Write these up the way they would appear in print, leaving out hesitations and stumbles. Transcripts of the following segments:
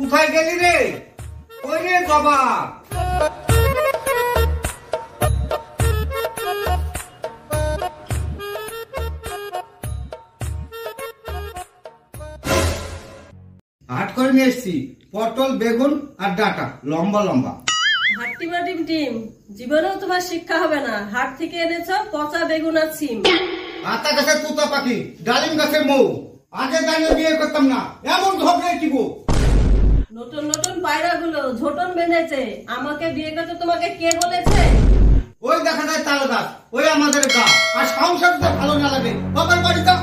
কোথায় গেলি রে? ওই রে বাবা, হাট করে নিয়ে এসছি পটল, বেগুন আর ডাটা, লম্বা লম্বা। হাট্টিমাটিম টিম, জীবনেও তোমার শিক্ষা হবে না। হাট থেকে এনেছ পচা বেগুন আর সিম। আতা গাছের তুতা পাখি, ডালিম গাছের মৌ, আগে দাঁড়িয়ে বিয়ে করতাম না, এমন ঝগড়াই কি গো। নতুন নতুন পায়রা গুলো ঝোটন বেঁধেছে, আমাকে বিয়ে করতে তোমাকে কে বলেছে? ওই দেখা যায় তাল গাছ, ওই আমাদের গা। আর সংসার তো ভালো না লাগে, বাবার বাড়িটা।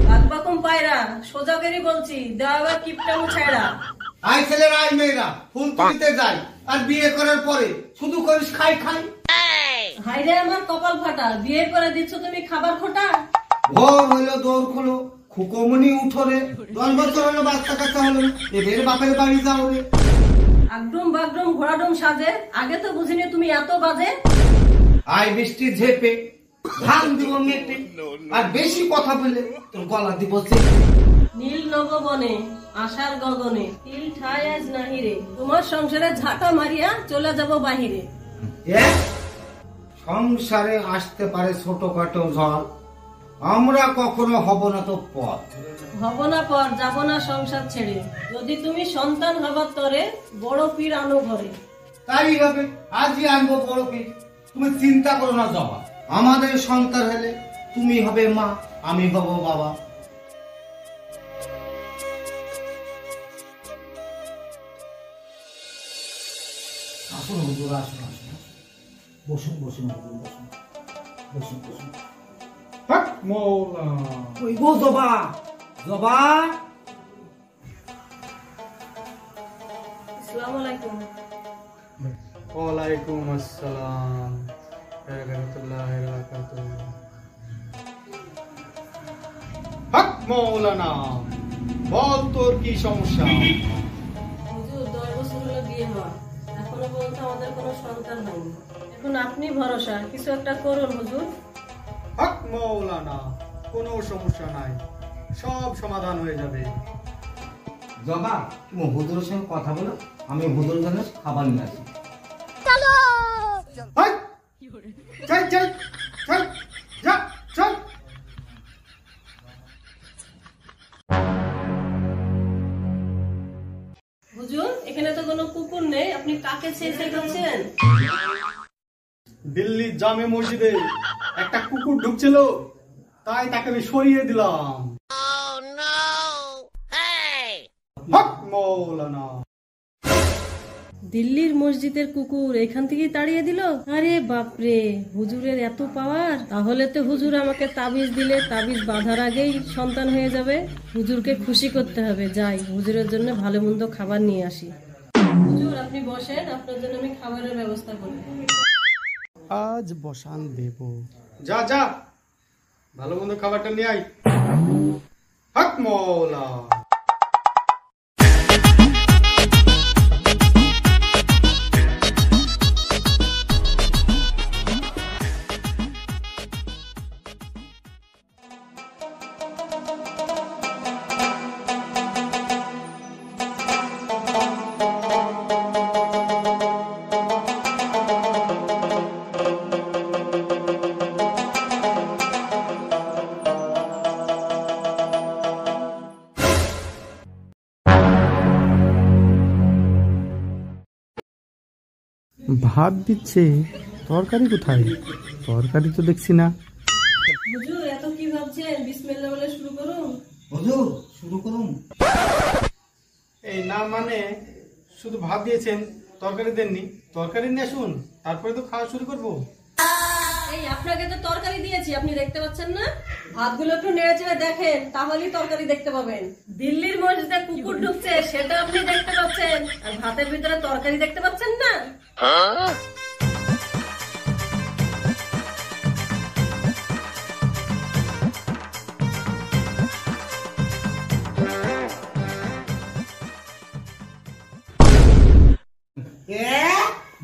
বাকবাকুম পায়রা, সোজা করে বলছি, দেওয়া আবার কিপটামু ছায়রা। আই ছেলেরা আই মেয়েরা ফুল তুলিতে যায়, আর বিয়ে করার পরে শুধু করিস খাই খাই। হাইরে আমার কপাল ফাটা, বিয়ে করে দিচ্ছ তুমি খাবার খোটা। ভোর হইলো দৌড় খোলো, খুকমনি উঠোরে, 10 বছর হলো বাচ্চা কাচ্চা হলো, এদের বাপের বাড়ি যাও রে। আগডুম বাগডুম ঘোড়াডুম সাজে, আগে তো বুঝিনি তুমি এত বাজে। আই বৃষ্টি ঝেপে, ধান দিব মেটে, আর বেশি কথা বলে তোর গলা দিব চেপে। নীল নববনে আশার গগনে, তিল ঠায় আজ নাহিরে, তোমার সংসারে ঝাঁটা মারিয়া চলে যাব বাহিরে। সংসারে আসতে পারে ছোটখাটো ঝড়, আমরা কখনো হব না তো পথ। হব না পর, যাব না সংসার ছেড়ে, যদি তুমি সন্তান হবার তরে বড় পীর আনো ঘরে। তাই হবে, আজই আনবো বড় পীর, তুমি চিন্তা করো না জবা। আমাদের সন্তান হলে তুমি হবে মা, আমি হব বাবা। আসুন হুজুর, আসুন আসুন, বসুন বসুন হুজুর, বসুন বসুন বসুন। হক মওলা, ওই গো জবা, জবা। আসসালামু আলাইকুম। ওয়ালাইকুম আসসালাম রাহমাতুল্লাহি ওয়া বারাকাতুহু। হক মওলানা, বল তোর কি সমস্যা? হুজুর 10 বছর হলো বিয়ে হওয়া, এখনো পর্যন্ত আমাদের কোনো সন্তান হয়নি। এখন আপনি ভরসা, কিছু একটা করুন হুজুর। হক মওলানা, কোনো সমস্যা নাই, সব সমাধান হয়ে যাবে। জবা, তুমি হুজুরের সঙ্গে কথা বলো, আমি হুজুর জন্য খাবার নিয়ে আসি। হক, চল চল চল, যা চল। হুজুর, এখানে তো কোনো কুকুর নেই, আপনি কাকে চেয়ে খাচ্ছেন? দিল্লি জামে মসজিদে একটা কুকুর ঢুকছিল, তাই তাকে আমি সরিয়ে দিলাম। হক মওলানা। দিল্লির মসজিদের কুকুর এখান থেকেই তাড়িয়ে দিল? আরে বাপরে, হুজুরের এত পাওয়ার! তাহলে তো হুজুর আমাকে তাবিজ দিলে তাবিজ বাঁধার আগেই সন্তান হয়ে যাবে। হুজুরকে খুশি করতে হবে, যাই হুজুরের জন্য ভালো মন্দ খাবার নিয়ে আসি। হুজুর আপনি বসেন, আপনার জন্য আমি খাবারের ব্যবস্থা করি। আজ বসান দেব, যা যা, ভালো মন্দ খাবারটা নিয়ে আয়। হক মওলা। ভাত দিচ্ছে, তরকারি কোথায়? তরকারি তো দেখছি না। হুজুর এত কি ভাবছেন, বিসমিল্লাহ বলে শুরু করুন। হুজুর শুরু করুন। এই না মানে শুধু ভাত দিয়েছেন, তরকারি দেননি। তরকারি নিয়ে আসুন, তারপরে তো খাওয়া শুরু করবো। এই আপনাকে তো তরকারি দিয়েছি, আপনি দেখতে পাচ্ছেন না? ভাতগুলো একটু নেড়ে চেড়ে দেখেন, তাহলেই তরকারি দেখতে পাবেন। দিল্লির মসজিদে কুকুর ঢুকছে, সেটা আপনি দেখতে পাচ্ছেন, আর ভাতের ভিতরে তরকারি দেখতে পাচ্ছেন না?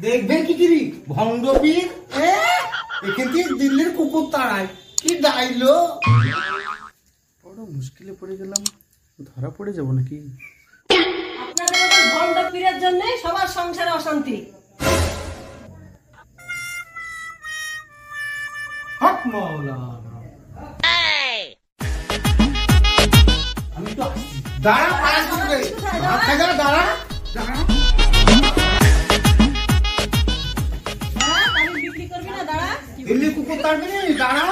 দেখবেন কি কিরি ভণ্ডবীর, এখান থেকে দিল্লির কুকুর তাড়ায়, কি ডাইলো। বড় মুশকিলে পড়ে গেলাম, ধরা পড়ে যাবো নাকি? আপনাদের জন্য সবার সংসারে অশান্তি। হক মাওলানা। আমি তো আসছি। দাঁড়া, আসছি রে। ভাত খাই দাঁড়া, দাঁড়া। বিক্রি করবি না, দাঁড়া। দিল্লি কুকুর তাড়বি না, দাঁড়া।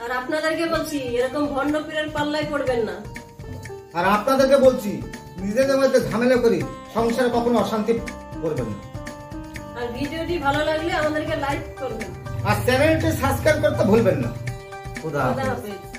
আর আপনাদেরকে বলছি এরকম ভণ্ড পীরের পাল্লায় পড়বেন না। আর আপনাদেরকে বলছি নিজেদের মধ্যে ঝামেলা করি সংসারে কখনো অশান্তি করবেন না। আর ভিডিওটি ভালো লাগলে আমাদেরকে লাইক করবেন। আর চ্যানেলটি সাবস্ক্রাইব করতে ভুলবেন না। খোদা খোদা হাফেজ। হাফেজ।